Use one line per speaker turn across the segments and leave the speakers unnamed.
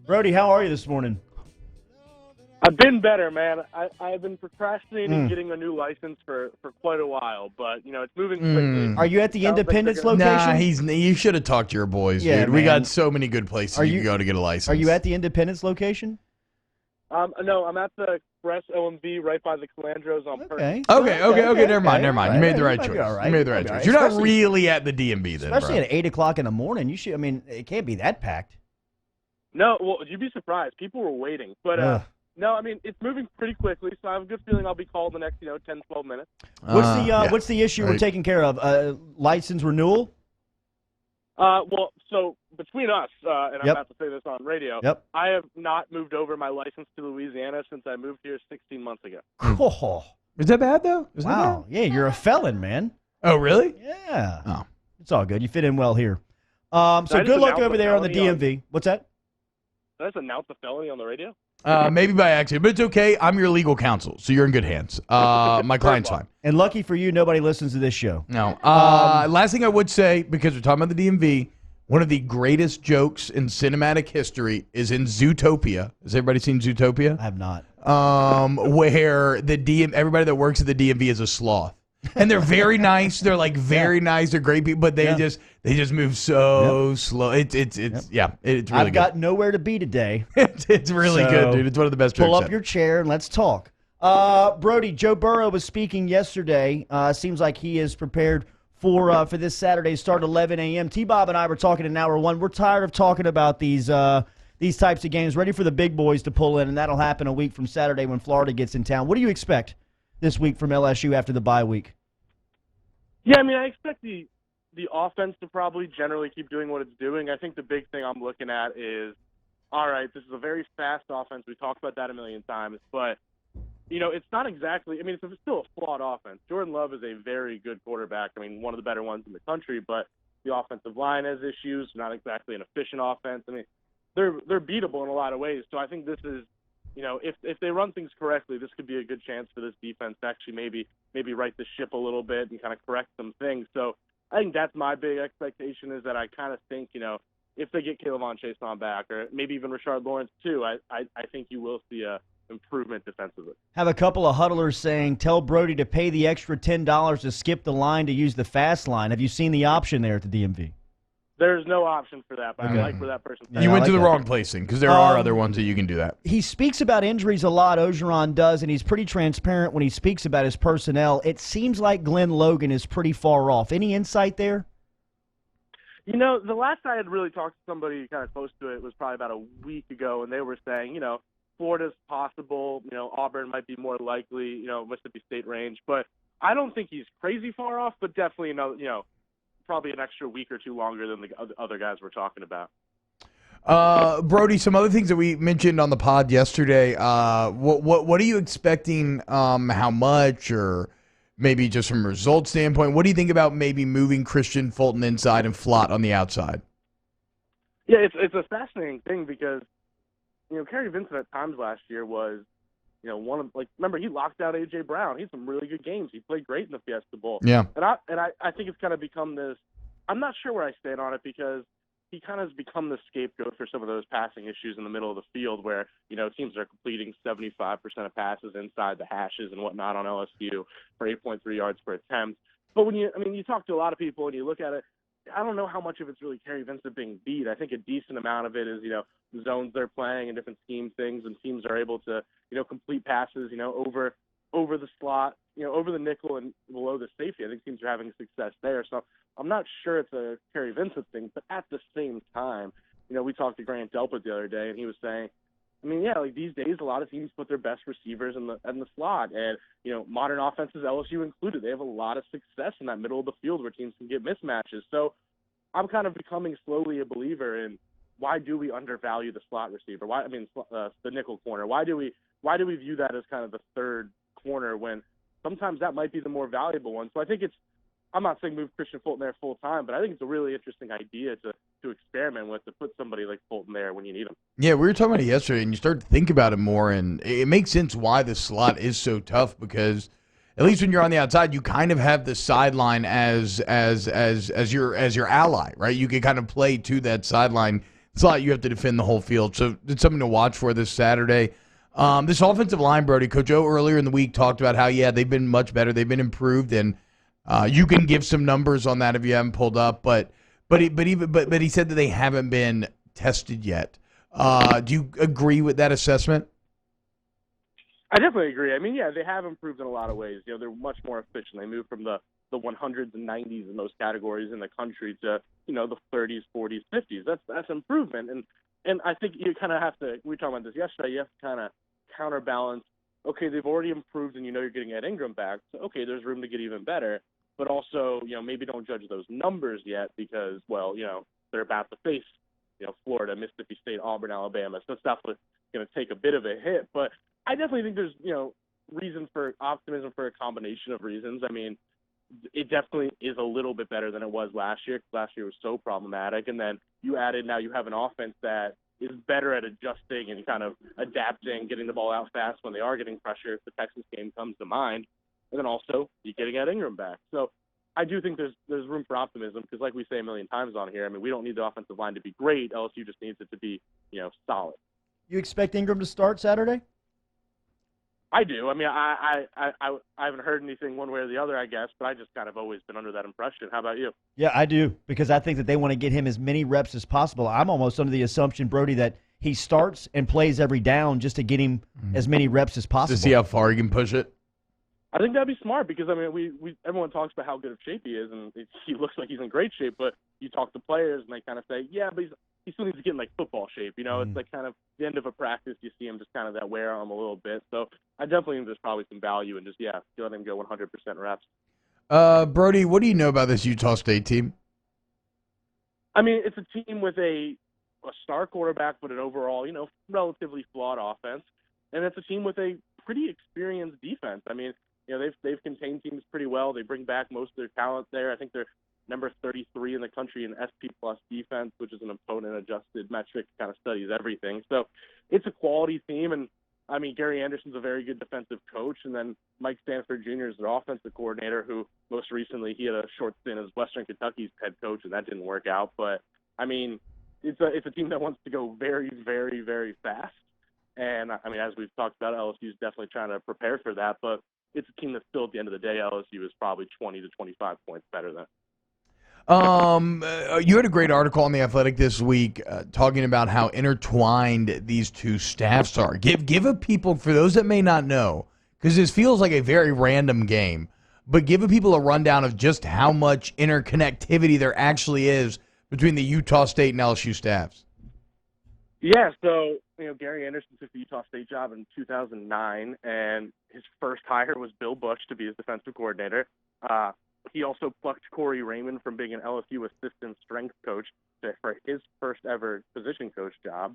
Brody, how are you this morning?
I've been better, man. I've been procrastinating getting a new license for quite a while, but, it's moving quickly.
Are you at the Independence location?
Nah, you should have talked to your boys,
Yeah,
dude. We
man.
got so many good places you can go to get a license.
Are you at the Independence location?
No, I'm at the Express OMV right by the Calandros on Perth.
Okay. Never mind. You made the right
might be
choice.
all right.
You made the
You
right
might be all
choice.
right.
You're not
Especially-
really at the DMV then,
Especially
bro.
at 8 o'clock in the morning. You should. I mean, it can't be that packed.
No, well, you'd be surprised. People were waiting. But, no, I mean, it's moving pretty quickly, so I have a good feeling I'll be called in the next, 10, 12 minutes.
What's the issue we're taking care of? License renewal?
Well, so between us, and I'm
Yep.
about to say this on radio,
Yep.
I have not moved over my license to Louisiana since I moved here 16 months ago.
Oh,
Is that bad, though? Is that
wow. Yeah, you're a felon, man.
bad? Oh, really?
Yeah.
Oh.
It's all good. You fit in well here. So
I just
good luck
announced
over
a
there on the
felony
DMV. What's that?
Did I just announce a felony on the radio?
Maybe by accident, but it's okay. I'm your legal counsel, so you're in good hands. My client's fine.
And lucky for you, nobody listens to this show.
No. Last thing I would say, because we're talking about the DMV, one of the greatest jokes in cinematic history is in Zootopia. Has everybody seen Zootopia?
I have not.
Where everybody that works at the DMV is a sloth. And they're very nice. They're like very nice. They're great people, but they just move so slow. It's really
I've got nowhere to be today.
it's really good, dude. It's one of the best jokes.
Pull up
ever.
your chair and let's talk. Brody, Joe Burrow was speaking yesterday. Seems like he is prepared for this Saturday start at 11 a.m. T-Bob and I were talking in hour one. We're tired of talking about these types of games. Ready for the big boys to pull in, and that'll happen a week from Saturday when Florida gets in town. What do you expect this week from LSU after the bye week?
Yeah, I mean, I expect the offense to probably generally keep doing what it's doing. I think the big thing I'm looking at is, all right, this is a very fast offense. We talked about that a million times, but, it's not exactly – I mean, it's still a flawed offense. Jordan Love is a very good quarterback. I mean, one of the better ones in the country, but the offensive line has issues, not exactly an efficient offense. I mean, they're beatable in a lot of ways. So I think this is, if they run things correctly, this could be a good chance for this defense to actually maybe right the ship a little bit and kind of correct some things. So I think that's my big expectation, is that I kind of think, if they get Kayvon Chaisson back, or maybe even Rashard Lawrence too, I think you will see a improvement defensively.
Have a couple of huddlers saying, tell Brody to pay the extra $10 to skip the line to use the fast line. Have you seen the option there at the DMV?
There's no option for that, but I like where that person's
You went
like
to the
that.
wrong placing, because there are other ones that you can do that.
He speaks about injuries a lot, Ogeron does, and he's pretty transparent when he speaks about his personnel. It seems like Glenn Logan is pretty far off. Any insight there?
The last I had really talked to somebody kind of close to it was probably about a week ago, and they were saying, Florida's possible, Auburn might be more likely, Mississippi State range, but I don't think he's crazy far off, but definitely, probably an extra week or two longer than the other guys we're talking about.
Brody, some other things that we mentioned on the pod yesterday. What are you expecting? How much, or maybe just from a result standpoint? What do you think about maybe moving Christian Fulton inside and Flott on the outside?
Yeah, it's a fascinating thing because Kerry Vincent at times last year was remember he locked out A.J. Brown. He had some really good games. He played great in the Fiesta Bowl.
Yeah.
And I think it's kind of become this. I'm not sure where I stand on it, because he kind of has become the scapegoat for some of those passing issues in the middle of the field where, teams are completing 75% of passes inside the hashes and whatnot on LSU for 8.3 yards per attempt. But when you talk to a lot of people and you look at it, I don't know how much of it's really Kerry Vincent being beat. I think a decent amount of it is, the zones they're playing and different scheme things, and teams are able to, complete passes, over the slot, over the nickel and below the safety. I think teams are having success there. So I'm not sure it's a Kerry Vincent thing, but at the same time, we talked to Grant Delpit the other day, and he was saying, these days a lot of teams put their best receivers in the slot, and modern offenses, LSU included, they have a lot of success in that middle of the field where teams can get mismatches. So I'm kind of becoming slowly a believer in, why do we undervalue the slot receiver? The nickel corner. Why do we view that as kind of the third corner when sometimes that might be the more valuable one? So I think I'm not saying move Christian Fulton there full time, but I think it's a really interesting idea to experiment with, to put somebody like Fulton there when you need him.
Yeah, we were talking about it yesterday, and you start to think about it more, and it makes sense why the slot is so tough, because at least when you're on the outside, you kind of have the sideline as your ally, right? You can kind of play to that sideline. It's a lot you have to defend the whole field. So it's something to watch for this Saturday. This offensive line, Brody, Coach O earlier in the week talked about how, they've been much better. They've been improved, and you can give some numbers on that if you haven't pulled up. But he said that they haven't been tested yet. Do you agree with that assessment?
I definitely agree. I mean, yeah, they have improved in a lot of ways. They're much more efficient. They moved from the 100s and 90s in most categories in the country to, the 30s, 40s, 50s. That's improvement. And I think you kind of have to, we were talking about this yesterday, you have to kind of counterbalance, okay, they've already improved and you're getting Ed Ingram back. So, okay, there's room to get even better. But also, maybe don't judge those numbers yet because, well, they're about to face, Florida, Mississippi State, Auburn, Alabama. So it's definitely going to take a bit of a hit. But I definitely think there's, reason for optimism for a combination of reasons. I mean, it definitely is a little bit better than it was last year. Last year was so problematic. And then now you have an offense that is better at adjusting and kind of adapting, getting the ball out fast when they are getting pressure, if the Texas game comes to mind. And then also you're getting Ed Ingram back. So I do think there's room for optimism because, like we say a million times on here, I mean, we don't need the offensive line to be great. LSU just needs it to be, solid.
You expect Ingram to start Saturday?
I do. I mean, I haven't heard anything one way or the other, I guess, but I just kind of always been under that impression. How about you?
Yeah, I do, because I think that they want to get him as many reps as possible. I'm almost under the assumption, Brody, that he starts and plays every down just to get him as many reps as possible.
To see how far he can push it?
I think that'd be smart because, I mean, everyone talks about how good of shape he is, and he looks like he's in great shape, but you talk to players, and they kind of say, yeah, but he still needs to get in, like, football shape. It's like kind of the end of a practice, you see him just kind of that wear on him a little bit. So I definitely think there's probably some value in just, let him go 100% reps.
Brody, what do you know about this Utah State team?
I mean, it's a team with a star quarterback, but an overall, relatively flawed offense. And it's a team with a pretty experienced defense. I mean, they've contained teams pretty well. They bring back most of their talent there. I think they're number 33 in the country in SP plus defense, which is an opponent-adjusted metric, kind of studies everything. So it's a quality team, and, I mean, Gary Anderson's a very good defensive coach, and then Mike Stanford Jr. is their offensive coordinator, who most recently he had a short stint as Western Kentucky's head coach, and that didn't work out. But, I mean, it's a team that wants to go very, very, very fast. And, I mean, as we've talked about, LSU is definitely trying to prepare for that, but it's a team that still, at the end of the day, LSU is probably 20 to 25 points better than.
You had a great article on The Athletic this week talking about how intertwined these two staffs are. Give a people, for those that may not know, because this feels like a very random game, but give a people a rundown of just how much interconnectivity there actually is between the Utah State and LSU staffs.
Yeah, so, Gary Anderson took the Utah State job in 2009, and his first hire was Bill Bush to be his defensive coordinator. He also plucked Corey Raymond from being an LSU assistant strength coach for his first ever position coach job.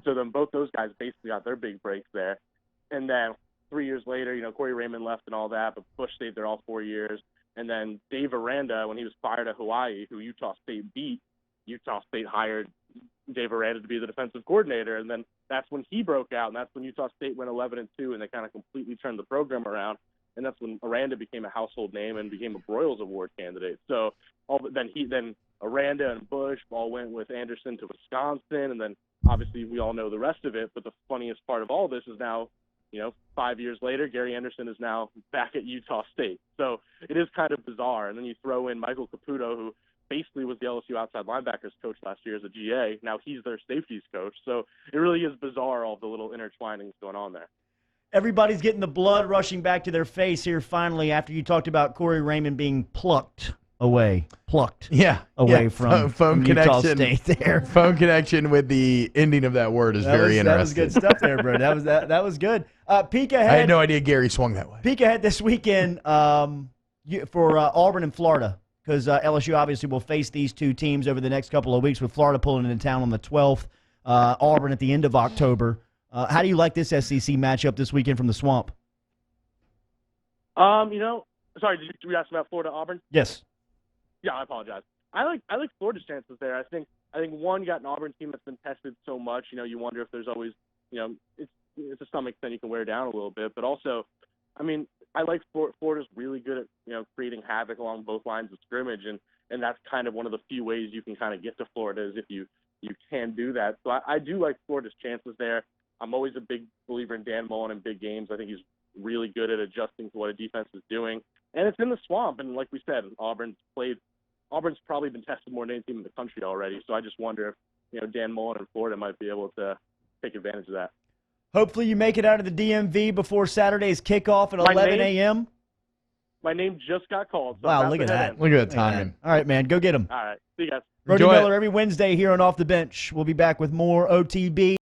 So then both those guys basically got their big breaks there. And then 3 years later, Corey Raymond left and all that, but Bush stayed there all 4 years. And then Dave Aranda, when he was fired at Hawaii, who Utah State beat, Utah State hired Dave Aranda to be the defensive coordinator. And then that's when he broke out, and that's when Utah State went 11-2, and they kind of completely turned the program around. And that's when Aranda became a household name and became a Broyles Award candidate. So then Aranda and Bush all went with Anderson to Wisconsin, and then obviously we all know the rest of it. But the funniest part of all this is now, 5 years later, Gary Anderson is now back at Utah State. So it is kind of bizarre. And then you throw in Michael Caputo, who basically was the LSU outside linebackers coach last year as a GA. Now he's their safeties coach. So it really is bizarre, all the little intertwinings going on there.
Everybody's getting the blood rushing back to their face here finally after you talked about Corey Raymond being plucked away from Utah State there.
Phone connection with the ending of that word is very interesting.
That was good stuff there, bro. That was good. Peek ahead.
I had no idea Gary swung that way.
Peek ahead this weekend for Auburn and Florida, because LSU obviously will face these two teams over the next couple of weeks, with Florida pulling into town on the 12th, Auburn at the end of October. How do you like this SEC matchup this weekend from the Swamp?
Sorry, did you ask about Florida Auburn?
Yes.
Yeah, I apologize. I like Florida's chances there. I think one, you got an Auburn team that's been tested so much. You wonder if there's always, it's to some extent you can wear down a little bit, but also, I mean, I like Florida's really good at creating havoc along both lines of scrimmage, and that's kind of one of the few ways you can kind of get to Florida is if you you can do that. So I do like Florida's chances there. I'm always a big believer in Dan Mullen in big games. I think he's really good at adjusting to what a defense is doing. And it's in the swamp. And like we said, Auburn's probably been tested more than any team in the country already. So I just wonder if, Dan Mullen in Florida might be able to take advantage of that.
Hopefully you make it out of the DMV before Saturday's kickoff at 11 a.m.
My name just got called. So
Wow, look at that.
Look at that timing.
All right, man, go get him.
All right. See you guys.
Brody
Enjoy it.
Miller every Wednesday here on Off the Bench. We'll be back with more OTB.